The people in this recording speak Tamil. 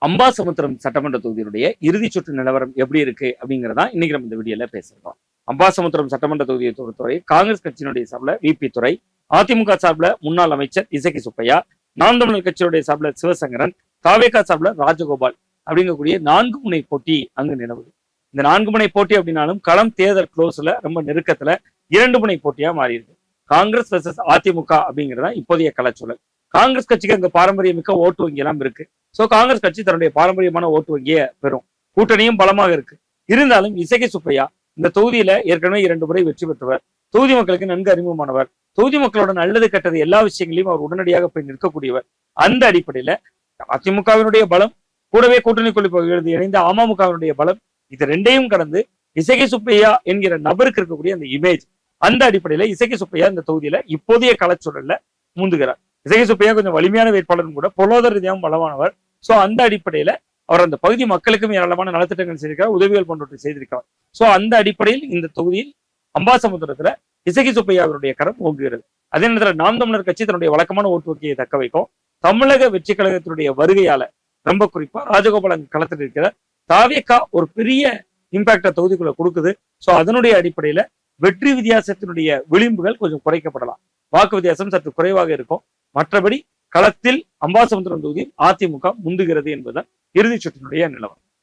அம்பாசமுத்திரம் சட்டமன்ற தொகுதியினுடைய இறுதி சுற்று நிலவரம் எப்படி இருக்கு அப்படிங்கிறதா இன்னைக்கு நம்ம இந்த வீடியோல பேசுறோம். அம்பாசமுத்திரம் சட்டமன்ற தொகுதியை பொறுத்தவரை காங்கிரஸ் கட்சியினுடைய சார்பில் விபி துரை, அதிமுக சார்பில் முன்னாள் அமைச்சர் இசக்கி சுப்பையா, நாம் தமிழர் கட்சியுடைய சார்பில் சிவசங்கரன், தாவேகா சார்பில் ராஜகோபால் அப்படிங்கக்கூடிய 4 முனை போட்டி அங்கு நிலவுது. இந்த 4 முனை போட்டி அப்படின்னாலும் களம் தேர்தல் க்ளோஸ்ல ரொம்ப நெருக்கத்துல 2 முனை போட்டியா மாறி இருக்கு. காங்கிரஸ் வெர்சஸ் அதிமுக அப்படிங்கிறதா இப்போதைய களச்சூழல். காங்கிரஸ் கட்சிக்கு அங்க பாரம்பரியமிக்க ஓட்டு வங்கி எல்லாம் இருக்கு. சோ காங்கிரஸ் கட்சி தன்னுடைய பாரம்பரியமான ஓட்டு வங்கியை பெறும். கூட்டணியும் பலமாக இருக்கு. இருந்தாலும் இசக்கி சுப்பையா இந்த தொகுதியில ஏற்கனவே 2 முறை வெற்றி பெற்றவர், தொகுதி மக்களுக்கு நன்கு அறிமுகமானவர், தொகுதி மக்களோட நல்லது கெட்டது எல்லா விஷயங்களையும் அவர் உடனடியாக போய் நிற்கக்கூடியவர். அந்த அடிப்படையில அதிமுகவினுடைய பலம், கூடவே கூட்டணி குழு இணைந்த அமமுகவினுடைய பலம், இது ரெண்டையும் கடந்து இசக்கி சுப்பையா என்கிற நபருக்கு இருக்கக்கூடிய அந்த இமேஜ், அந்த அடிப்படையில இசக்கி சுப்பையா இந்த தொகுதியில இப்போதைய களச்சூழல்ல முந்துகிறார். இசக்கி சுப்பையா கொஞ்சம் வலிமையான வேட்பாளரும் கூட, பொருளாதார ரீதியாகவும் பலமானவர். சோ அந்த அடிப்படையில அவர் அந்த பகுதி மக்களுக்கும் ஏராளமான நலத்திட்டங்கள் செய்திருக்கார், உதவிகள் போன்றவற்றை செய்திருக்கார். சோ அந்த அடிப்படையில் இந்த தொகுதியில் அம்பாசமுத்திரத்துல இசக்கி சுப்பையாவுடைய கரம் ஓங்குகிறது. அதே நேரத்தில் நாம் தமிழர் கட்சி தன்னுடைய வழக்கமான ஓட்டு வங்கியை தக்க வைக்கும். தமிழக வெற்றி கழகத்தினுடைய வருகையால ரொம்ப குறிப்பா ராஜகோபால் அங்கு களத்தில் இருக்கிற தாவேகா ஒரு பெரிய இம்பாக்ட தொகுதிக்குள்ள கொடுக்குது. சோ அதனுடைய அடிப்படையில வெற்றி வித்தியாசத்தினுடைய விளிம்புகள் கொஞ்சம் குறைக்கப்படலாம், வாக்கு வித்தியாசம் சற்று குறைவாக இருக்கும். மற்றபடி களத்தில் அம்பாசமுத்திரம் தொகுதியில் அதிமுக முந்துகிறது என்பதுதான் இறுதி சுற்றினுடைய நிலவரம்.